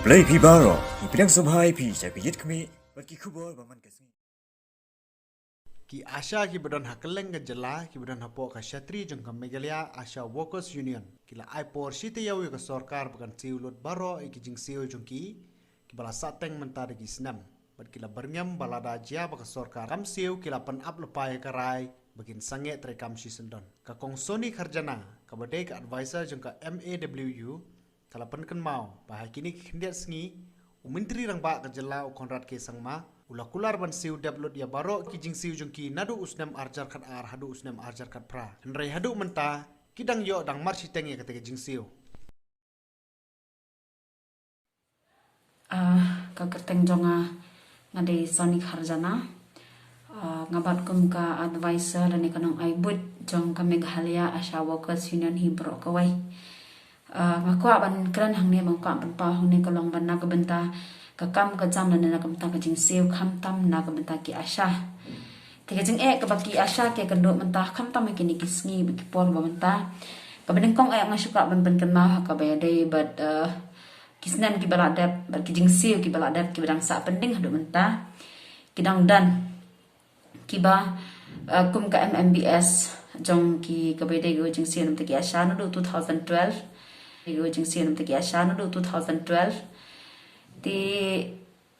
Play Pibaro, Ipidang Subhai Pi, Sakit Kami, Bagi Kubor, Baman Kasmi. Ki Asha ki badan hakeleng ke jela ki badan hapo ka Shatri jeng ka Megalia Asha Workers Union kila ai por site yawi ka sarkar bukan siulut baro iki jing siu jeng ki bala sateng mentari ki senam bat kila berngam balada jia baka sarkar kam siu kila pen up lepai ka rai bagin sange trekam si sendon ka kong Sony Kharjana ka badai ka advisor jeng ka MAWU kala pen ken mau bah kini kindiat sengi Menteri rang ba ka jela u Konrad ke sangma ula kular ban siu deblot ya baro ki jing siu jung ki nadu usnam arjar kat ar hadu usnam arjar kat pra henrai hadu menta kidang yo dang mar siteng ya kata jing siu ka kerteng jonga ngade Sony Kharjana ngabat kum ka advisor dan ikanong aibut jong ka Meghalaya Asha Workers Union hi bro kawai makwa ban kran hang ne bangka ban pa hang ne kalong ban na ka benta ka kam ka jam na ka benta ka jing siu kham tam na ka benta ki Asha tiga jing ka baki Asha ke kendo menta kham tam ki ni kisngi bi por ba benta ka ben kong ay ngasuka ban kan ma ka ba dai but kisnan ki baladap bar ki jing siu ki baladap ki badang sa pending hadu menta kidang dan kiba kum ka MMBS jong ki ka ba dai go jing siu nam ki Asha no 2012 go jing siu nam ki Asha no 2012 di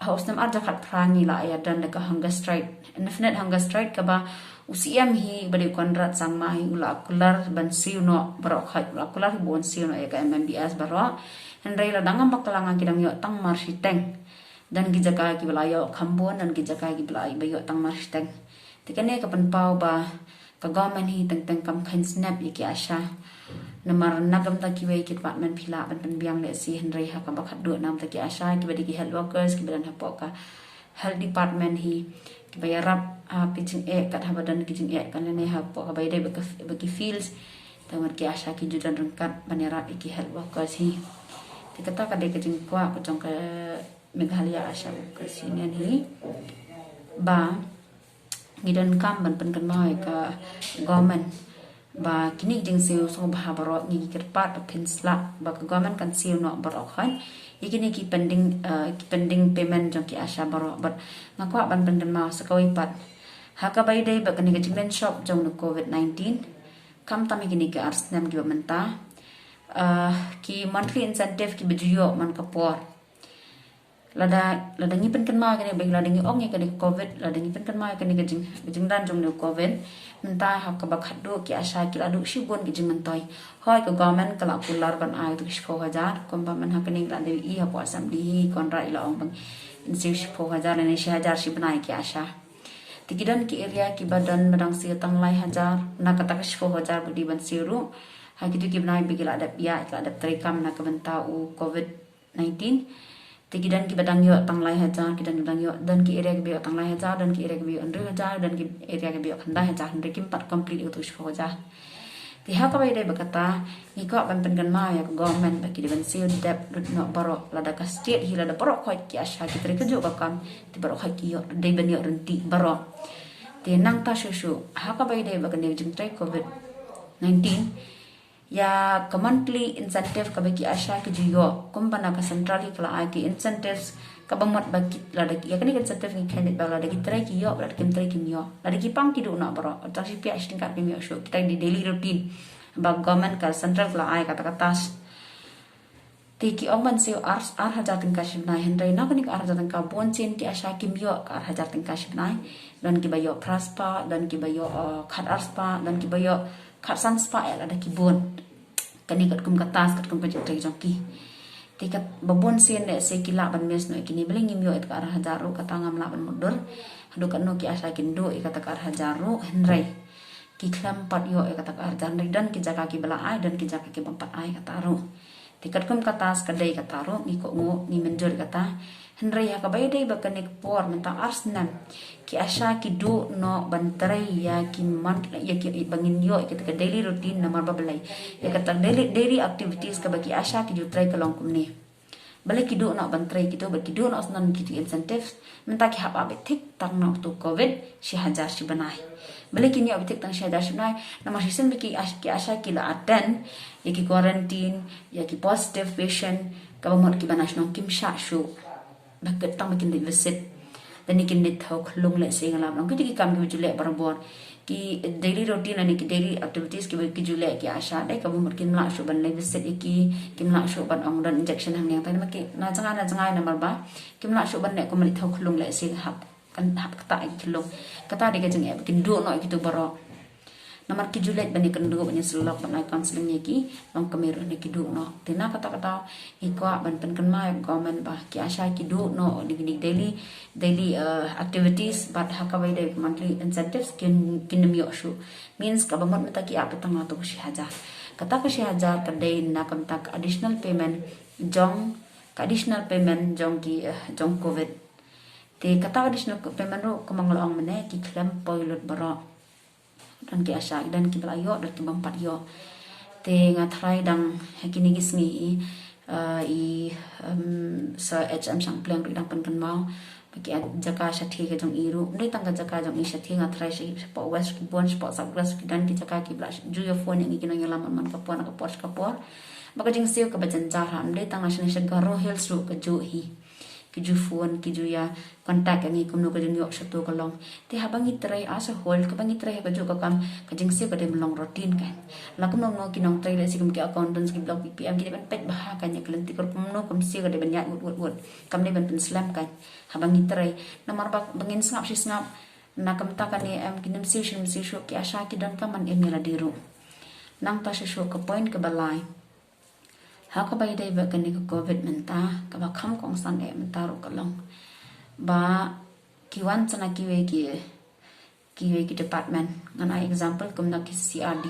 house nam arja khat prangi la ya dan ka hunger strike infinite hunger strike ka ba usiam hi bade Konrad sangma hi ula kular ban siu no baro khat ula kular bon siu no ka MMBS baro henrai la dangam bakalangan kidang yo tang marsiteng dan gijaka ki balayo khambon dan gijaka ki balai bayo tang marsiteng tikane ka panpau ba ka government hi teng kam khan snap ki Asha namar nagam ta ki wei ki department phila ban biang le si henrai ha ka bakhat do nam ta ki Asha ki badi ki health workers ki badan hapo ka health department hi ki bayarap pitching kat habadan kitching kan ne hapo ka bayde baki fields tamar ki Asha ki judan rengkat banera ki health workers hi tikata ka de kitching kwa ko jong ka Meghalaya Asha Workers Union hi ba ngidan kam ban pen kan mai ka government ba kini jing siu so ba baro ngi kirpat pinsla ba ka government kan siu no baro khan ikini ki pending payment jong ki Asha baro but ngakwa ban pen kan ma sa kawai pat haka bai dai ba kani ka shop jong no COVID-19 kam tami kini ka arsnam ki menta ki monthly incentive ki bijuyo man kapor lada ngi pen kan ma kani bang lada ngi ong ngi kani covid lada ngi pen kan ma kani gajing dan jong no covid menta ha ka bakhat do ki Asha ki adu shibon ki jing mentoi hoi ka government kala kular ban ai tu 10,000 komba man ha kani la de i ha po asam di kontra ila ong bang in 10,000 ne 10,000 shibnai ki Asha tikidan ki area ki badan madang si tang lai 1,000 na kata 10,000 budi ban siru ha kitu ki bnai bigila ada pia ada trekam na ka benta u covid 19 tikidan ki badang yo tang lai 1,000 kidan badang yo dan ki area ki bio tang lai 1,000 dan ki area ki bio 1,000 dan ki area ki bio khanda 1,000 henry kim pat complete utu 10,000 ti ha ka bai dai bakata ni ko ban pen kan ma ya government ba ki ban siu dep no baro lada ka state hi lada baro khoi ki Asha ki tre ka jo ka kam ti baro khoi ki yo dai ban yo renti baro ti nang ta shu ha ka bai dai ba kan jing trai covid 19 ya ka monthly incentive ka bagi Asha ki jiyo kumpana ka central kala ki incentives ka bangmat bagi lada ki ya kani incentive ni kan ba lada ki trai ki yo lada kim trai ki yo lada ki pang ki do na baro ta si pi ashting ka pi mi show kita di daily routine ba government ka central kala ai kata tas ti ki ong ban se ar hajar tingka shibnai henrai na kani ar hajar tingka bon chen ki Asha kim yo ka ar hajar tingka shibnai dan ki bayo praspa dan ki bayo khat arspa dan ki bayo khat sanspa ada ki bon kani kat kum katas kat kum kajik trai jongki tikat babon sen le se kila ban mes no kini beling ngim yo et ka arah hajaru kata ngam la ban mudur hadu kan no ki Asha kindo e kata ka arah hajaru henrai ki klam pat yo e kata ka arah hajaru dan ki jaka ki bala ai dan ki jaka ki bampat ai kata ru tikat kum katas kadai kata ru ni ko ngo ni menjur kata henrai ha ka bai dai bakanik por menta arsnan ki Asha ki do no bantrai ya ki man ya ki bangin yo kita daily routine namar babalai ya kata daily activities ka bagi Asha ki jutrai ka long kumni balik ki do no bantrai ki do bagi do no asnan ki incentives menta ki haba betik tang no to covid 10,000 si banai balik ki ni abitik tang 10,000 si banai namar sisen ki Asha ki la aten ya ki quarantine ya ki positive patient kabamot ki banash nong kim sha shu baket tang makin visit dan ni kin dit thok lung le sing lam nong ki kam ki jule barabor ki daily routine ani ki daily activities ki jule ki asha dai kabamot kin la shu ban le visit ki kim la shu ban ong dan injection hang yang tai ma ki na jangai na ba kim la shu ban ne ko mali thok lung le sing hap kan hap kata ki lung kata de ka jeng e kin do no ki tu baro namar ki julet bani kan do bani selok ban counseling ki long kamero ni ki do no tina kata ikwa ban pen kan mai government ba ki asha ki do no di daily activities but hakabai de monthly incentives kin yo shu means ka bamot mata ki ap tang to shi hajar kata ko shi hajar ka de na kam tak additional payment jong ki jong covid te kata additional payment ro kamang mane ki claim pilot baro dan ki asya dan ki belayo dan ki bampat yo te ngatrai dang hakini gisngi sa HM sang pleng ri dang pen kan mau bagi jaka sathi ke jong iru ndai tang jaka jong i sathi ngatrai si po west ki bon po south west ki dan ki jaka ki blas ju yo phone ngi kinang yalam man ka por baka jing sio ka bajan jar ndai tang asne sa garo hills ru ka ju hi ki ju phone ki ju ya contact ngi kumno ka jing yo satu ka long te habangi trai asa hol ka bangi trai ka ju ka kam ka jing sio ka dem long routine kan la kumno no ki nong trai le sikum ki accountants ki blog ppm ki ban pet bah kan ya klenti kor kumno kum sio ka de ban ya wut kam ne ban pen slam kan habangi trai namar bak bangin snap na kam ta kan em ki nem sio ki asha ki dan ka man em la diru nang ta sho ka point ka balai ha ka bai dai ba kan ni covid menta ka ba kham kong san e menta ro kalong ba ki wan chana ki we ki department ngan ai example kum na ki CRD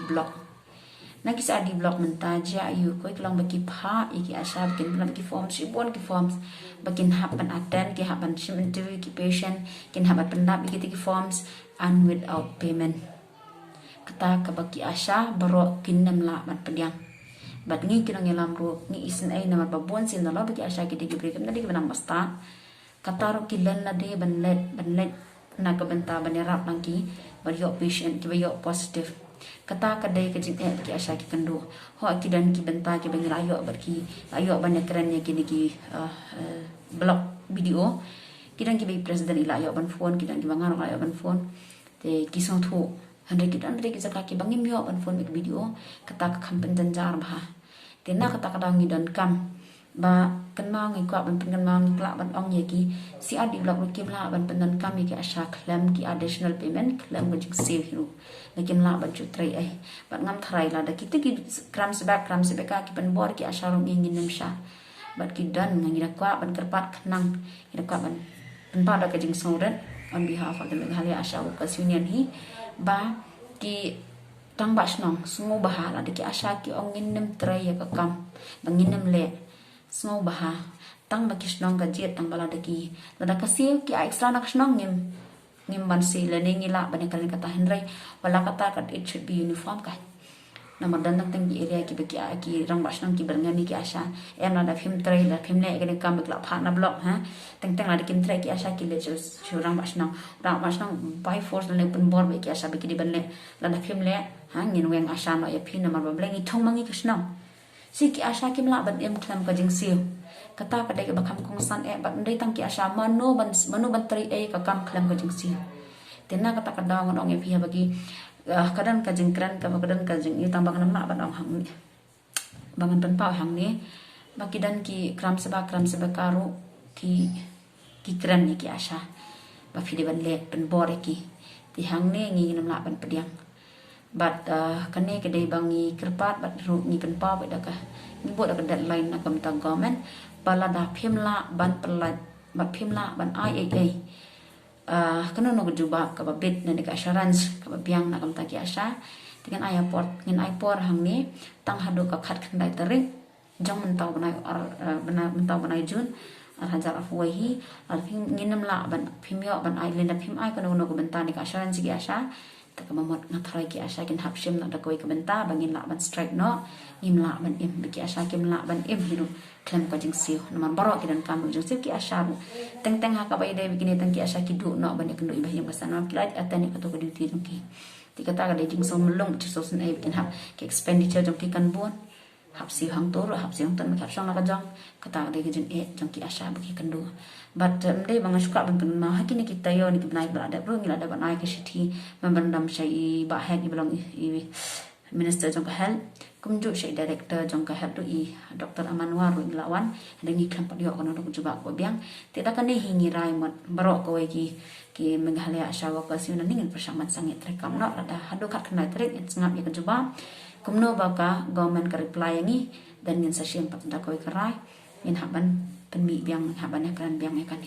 block menta ja yu ko klong ba ki pha ki asha kin plan ki forms ki forms bakin happen attend ki happen shim interview ki patient kin happen pendap ki forms and without payment kata ka ba ki asha baro kin nam la bat pediang bat ngi kinang yalam ro ngi isin ai namar babon sin na bagi asha ki digi break na digi banam basta kataro ki len na de ban let na ka benta banera langki bar yo patient ki yo positive kata ka dai ka jing ki asha ki kando ho ki dan ki benta ki bangira ayo bar ki ayo ban keren ya ki digi blog video ki dan ki be president ila ayo ban phone ki dan ki bangar ayo ban phone te ki song thu handre ki jaka ki bangim yo ban phone mit video kata ka kampen janjar bah tena kata kadang ngi dan kam ba kan ma ngi kwa ban kan ma ngi kla ban ong ye ki si adi blog ki bla ban pen kam ki asha claim ki additional payment claim which save hiru lekin la ban chu trai ai ban ngam thrai la da ki kram se back ka ki ban bor ki asha rom ngi nim sha bat ki dan ngi da kwa ban kerpat khnang ida kwa ban pa da ka jing songret on behalf of the Meghalaya Asha Workers Union hi ba ki tang bas nong sungu baha la ki asha ki ongin nem trai ya ka kam bangin nem le sungu baha tang ba kisnong ka jet tang bala ki la ka sil ki extra nak snong ngim ban si le ne ngila ban ka kata henry wala kata kat it should be uniform ka nama dan tang ki area ki baki ki rang bas nong ki berngani ki asha em la da phim trai la phim le ka kam ba pha na blog ha tang la kim trai ki asha ki le chu rang bas nong by force le pun bor be ki asha be ki di ban le la da phim le ha ngin weng asha no ya phin na mar ba blengi thong mangi kisnong si ki asha ki mla ban em klam ka jing siu kata ka dai ba kham kong san e ba ndai tang ki asha manu ban trai e ka kam klam ka jing siu tena kata ka daw ngong e phi bagi kadang ka jing kran ka kadang ka jing i tambang nam na ban ong hang ni bangan pen pau hang ni baki dan ki kram seba karu ki kran ni ki asha ba phi de ban le pen bor ki ti hang ne ngi nam la ban pediang bat kane ke dei bangi kerpat bat ru ni pen pau ba da ka ni bo da ka deadline na kam ta government bala da phim la ban pelat bat phim la ban IAA kanu no juba ka ba bit na ka assurance ka ba biang na kam ta ki asha dengan airport ngin airport hang ni tang hadu ka khat khandai tarik jong mentau banai jun hajar afwai hi al phim nginam la ban phim yo ban island phim ai kanu no ko benta ni ka assurance ki asha ta ka mamot na thrai ki asha kin hap shim na da koi ka benta bangin la ban strike no im la ban im ki asha kim la ban im hiru klem ka jing siu naman baro ki dan kam jing siu ki asha teng ha ka bai dai bikini teng ki asha ki du no ban ek no ibah yang basana ki lait atani ka to ka duty jong ki ti kata ka dai jing so melong chi so sun ai bikin hap ki expenditure jong ki kan bon hapsi hang tur hapsi hang tan kap song la jong kata de gejin jong ki asha bagi kendu but mde bang suka bang ken ma hakini kita yo ni naik berada bro ngila dapat naik ke city memberndam syai ba head belong i minister jong ka hel kumju syai director jong ka hel tu i dr amanwar ru lawan dengi kan padio kono dok coba ko biang tidak kan hingi rai mat barok ko ki Meghalaya Asha Workers Union ning persamaan sangit rekam no ada hadu kat kena trek ngap ya coba kumno baka government ka reply yangi dan ngin session pat da ko kerai in haban penmi biang haban kan biang kan